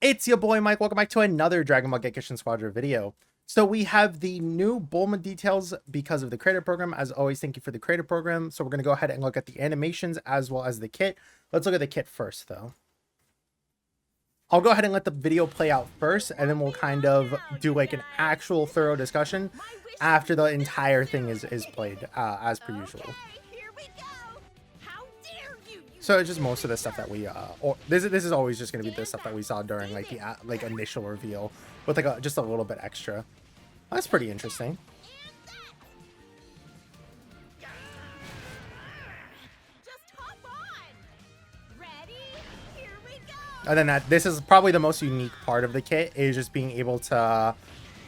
It's your boy Mike. Welcome back to another Dragon Ball Gekishin Squadra video. So we have the new Bulma details because of the creator program. As always, thank you for the creator program. So we're going to go ahead and look at the animations as well as the kit. Let's look at the kit first though. I'll go ahead and let the video play out first, and then we'll kind of do like an actual thorough discussion after the entire thing is played as per usual. So it's just most of the stuff that we this is always just going to be the stuff that we saw during like the initial reveal with like just a little bit extra. That's pretty interesting. And then this is probably the most unique part of the kit, is just being able to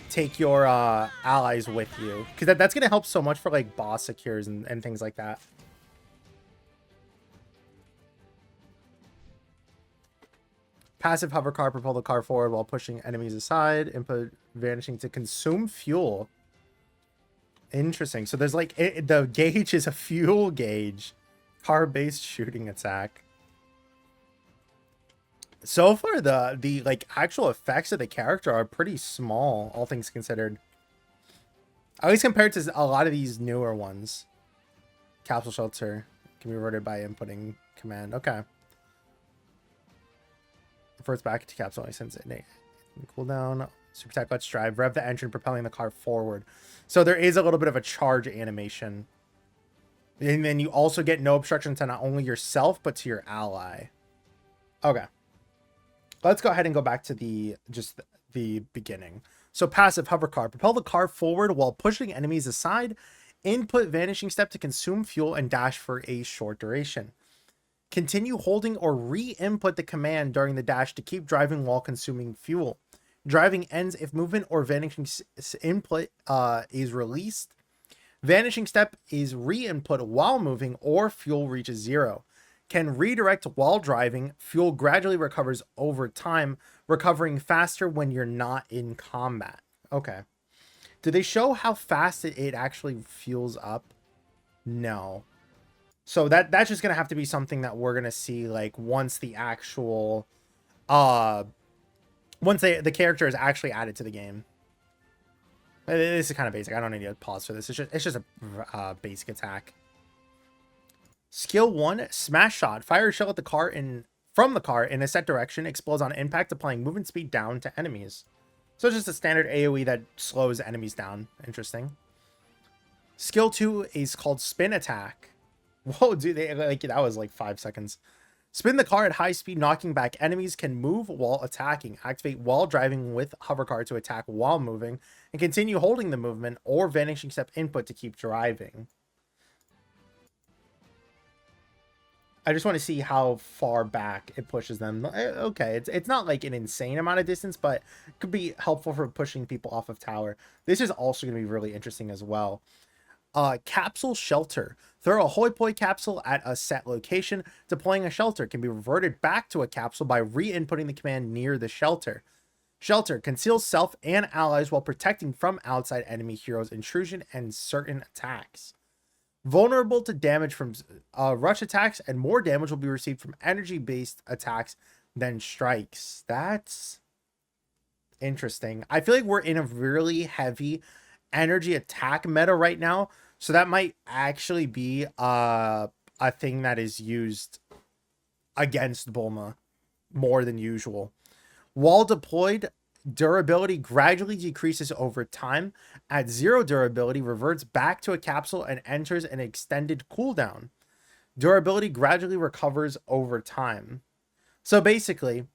take your allies with you, because that's going to help so much for like boss secures and things like that. Passive hover car, propel the car forward while pushing enemies aside. Input vanishing to consume fuel. Interesting. So there's like the gauge is a fuel gauge. Car-based shooting attack. So far, the like actual effects of the character are pretty small, all things considered. At least compared to a lot of these newer ones. Capsule shelter can be reverted by inputting command. Okay. Reverts back to capsule since it cooldown. Super attack, let's drive. Rev the engine, propelling the car forward. So there is a little bit of a charge animation. And then you also get no obstruction to not only yourself, but to your ally. Okay. Let's go ahead and go back to the beginning. So passive hover car. Propel the car forward while pushing enemies aside. Input vanishing step to consume fuel and dash for a short duration. Continue holding or re-input the command during the dash to keep driving while consuming fuel. Driving ends if movement or vanishing input is released. Vanishing step is re-input while moving or fuel reaches 0. Can redirect while driving. Fuel gradually recovers over time, recovering faster when you're not in combat. Okay. Do they show how fast it actually fuels up? No. So that's just gonna have to be something that we're gonna see like once the actual once the character is actually added to the game. This is kind of basic. I don't need to pause for this. It's just a basic attack. Skill 1, smash shot. Fire a shell at the car from the car in a set direction. Explodes on impact, applying movement speed down to enemies. So it's just a standard AoE that slows enemies down. Interesting. Skill 2 is called spin attack. Whoa, dude, that was like 5 seconds. Spin the car at high speed, knocking back enemies. Can move while attacking. Activate while driving with hover car to attack while moving. And continue holding the movement or vanishing step input to keep driving. I just want to see how far back it pushes them. Okay, it's not like an insane amount of distance, but it could be helpful for pushing people off of tower. This is also going to be really interesting as well. Capsule shelter. Throw a hoi poi capsule at a set location. Deploying a shelter can be reverted back to a capsule by re-inputting the command near the shelter. Shelter conceals self and allies while protecting from outside enemy heroes' intrusion and certain attacks. Vulnerable to damage from rush attacks, and more damage will be received from energy-based attacks than strikes. That's interesting. I feel like we're in a really heavy energy attack meta right now, so that might actually be a thing that is used against Bulma more than usual. While deployed, durability gradually decreases over time. At 0 durability, reverts back to a capsule and enters an extended cooldown. Durability gradually recovers over time. So basically,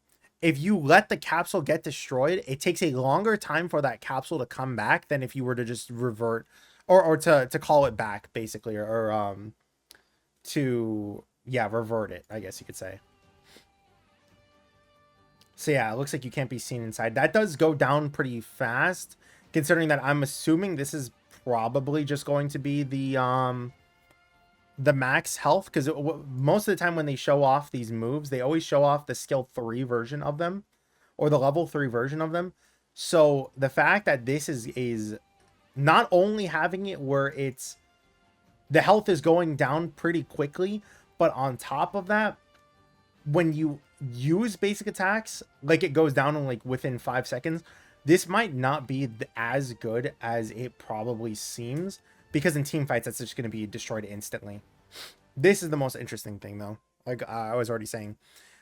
if you let the capsule get destroyed, it takes a longer time for that capsule to come back than if you were to just revert or to call it back, basically, or to revert it, I guess you could say. So yeah, it looks like you can't be seen inside. That does go down pretty fast, considering that I'm assuming this is probably just going to be the max health, because most of the time when they show off these moves, they always show off the skill 3 version of them or the level 3 version of them. So the fact that this is not only having it where the health is going down pretty quickly, but on top of that, when you use basic attacks, like it goes down in like within 5 seconds, this might not be as good as it probably seems, because in team fights that's just going to be destroyed instantly. This is the most interesting thing though, like I was already saying.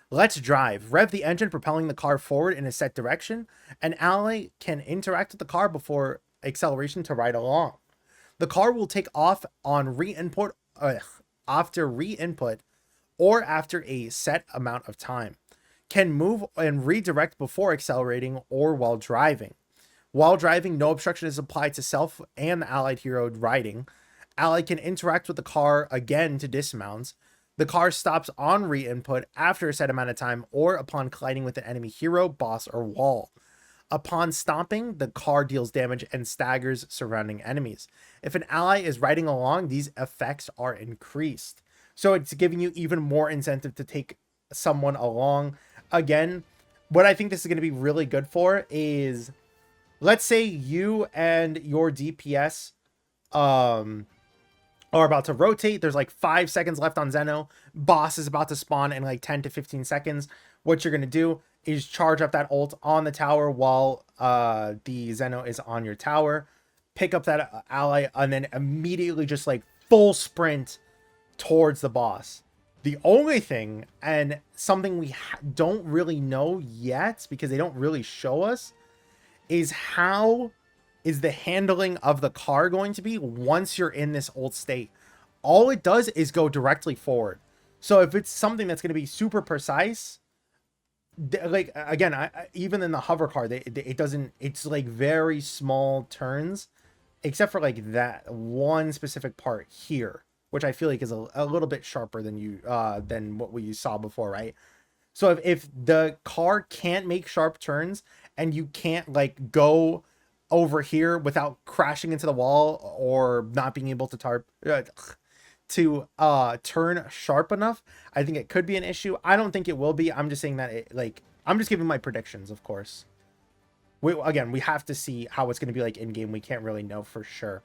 Let's drive. Rev the engine, propelling the car forward in a set direction. An ally can interact with the car before acceleration to ride along. The car will take off on re-input, after re-input, or after a set amount of time. Can move and redirect before accelerating or while driving. While driving, no obstruction is applied to self and the allied hero riding. Ally can interact with the car again to dismount. The car stops on re-input after a set amount of time or upon colliding with an enemy hero, boss, or wall. Upon stopping, the car deals damage and staggers surrounding enemies. If an ally is riding along, these effects are increased. So it's giving you even more incentive to take someone along. Again, what I think this is going to be really good for is, let's say you and your DPS are about to rotate. There's like 5 seconds left on Zeno. Boss is about to spawn in like 10 to 15 seconds. What you're going to do is charge up that ult on the tower while the Zeno is on your tower. Pick up that ally and then immediately just like full sprint towards the boss. The only thing, and something we don't really know yet because they don't really show us, is how is the handling of the car going to be once you're in this ult state. All it does is go directly forward. So if it's something that's going to be super precise, like again, even in the hover car, it doesn't, it's like very small turns, except for like that one specific part here, which I feel like is a little bit sharper than what we saw before, right? So if the car can't make sharp turns and you can't like go over here without crashing into the wall or not being able to turn sharp enough, I think it could be an issue. I don't think it will be. I'm just saying that I'm just giving my predictions, of course. We have to see how it's going to be like in game. We can't really know for sure.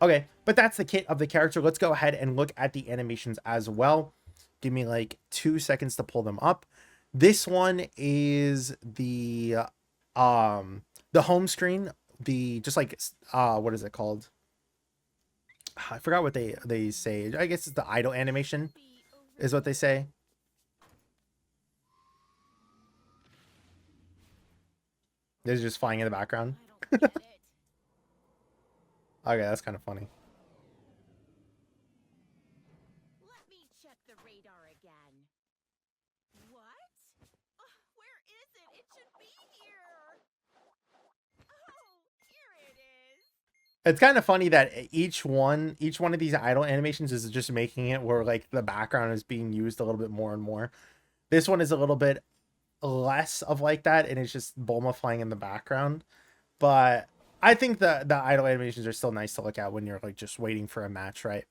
Okay, but that's the kit of the character. Let's go ahead and look at the animations as well. Give me like 2 seconds to pull them up. This one is the home screen, just like what is it called? I forgot what they say. I guess it's the idle animation is what they say. They're just flying in the background. Okay, that's kind of funny. Let me check the radar again. What? Where is it? It should be here. Oh, here it is. It's kind of funny that each one of these idle animations is just making it where like the background is being used a little bit more and more. This one is a little bit less of like that, and it's just Bulma flying in the background. But I think the idle animations are still nice to look at when you're like just waiting for a match, right?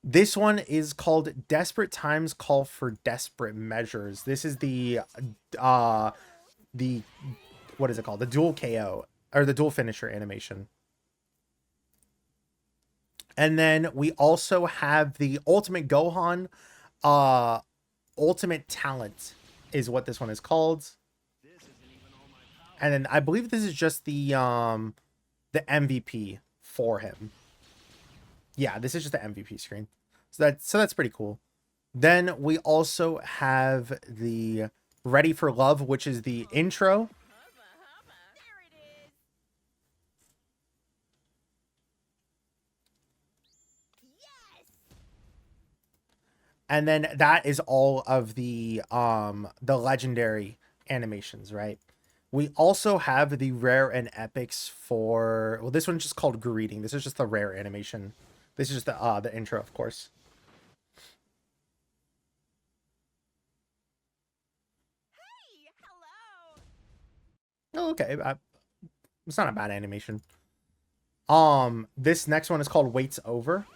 This one is called Desperate Times Call for Desperate Measures. This is the what is it called? The dual KO or the dual finisher animation. And then we also have the Ultimate Gohan Ultimate Talent is what this one is called. And then I believe this is just the MVP for him. Yeah, this is just the MVP screen. So that's pretty cool. Then we also have the Ready for Love, which is the intro. There it is. Yes. And then that is all of the legendary animations, right? We also have the rare and epics for, well, this one's just called Greeting. This is just the rare animation. This is just the intro, of course. Hey, hello. Oh, okay. It's not a bad animation. This next one is called Waits Over.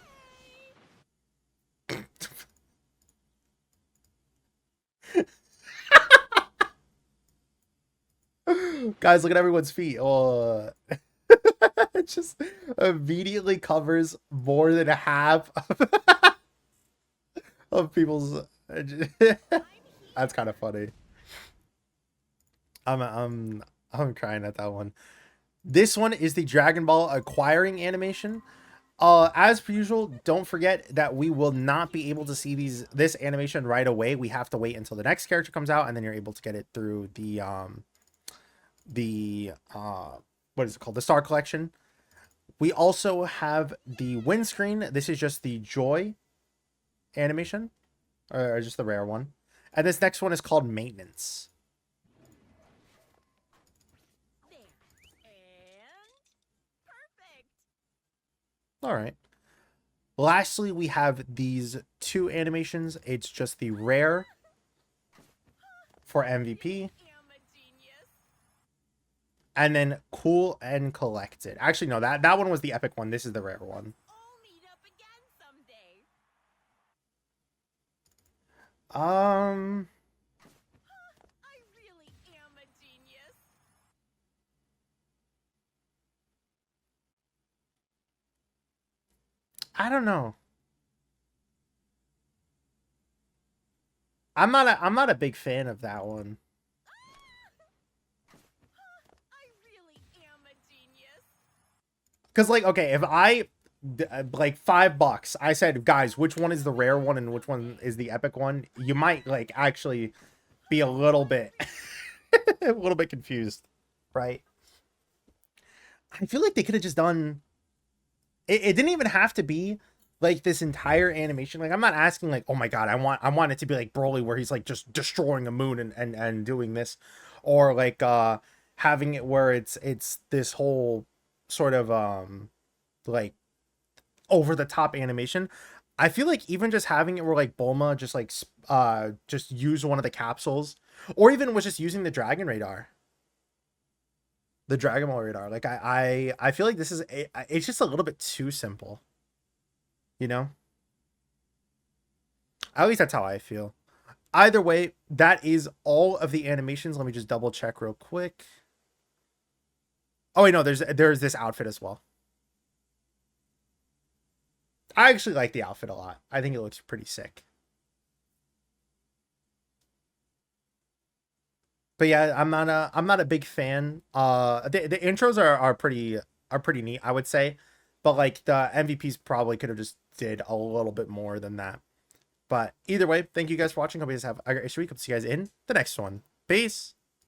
Guys, look at everyone's feet. Oh. It just immediately covers more than half of people's. That's kind of funny. I'm I'm I'm crying at that one. This one is the Dragon Ball acquiring animation. As per usual, don't forget that we will not be able to see this animation right away. We have to wait until the next character comes out, and then you're able to get it through the what is it called? The Star Collection. We also have the windscreen. This is just the Joy animation, or just the rare one. And this next one is called Maintenance. There. And perfect. All right. Lastly, we have these two animations. It's just the rare for MVP, Am a genius. and then cool and collected. Actually, no, that one was the epic one. This is the rare one. I'll meet up again someday. Um, I really am a genius. I don't know. I'm not a big fan of that one. I really am a genius. Cause like, okay, if I like $5, I said, guys, which one is the rare one and which one is the epic one? You might like actually be a little bit, a little bit confused, right? I feel like they could have just done. It didn't even have to be like this entire animation. Like I'm not asking like, oh my god, I want it to be like Broly where he's like just destroying a moon and doing this, or like having it where it's this whole sort of like over the top animation. I feel like even just having it where like Bulma just like just use one of the capsules, or even was just using the Dragon Radar, the Dragon Ball Radar. Like I feel like this is it's just a little bit too simple, you know. At least that's how I feel. Either way, that is all of the animations. Let me just double check real quick. Oh wait, no, there's this outfit as well. I actually like the outfit a lot. I think it looks pretty sick. But yeah, I'm not a big fan. The intros are pretty neat, I would say. But like the MVPs probably could have just did a little bit more than that. But either way, thank you guys for watching. Hope you guys have a great week. Hope to see you guys in the next one. Peace.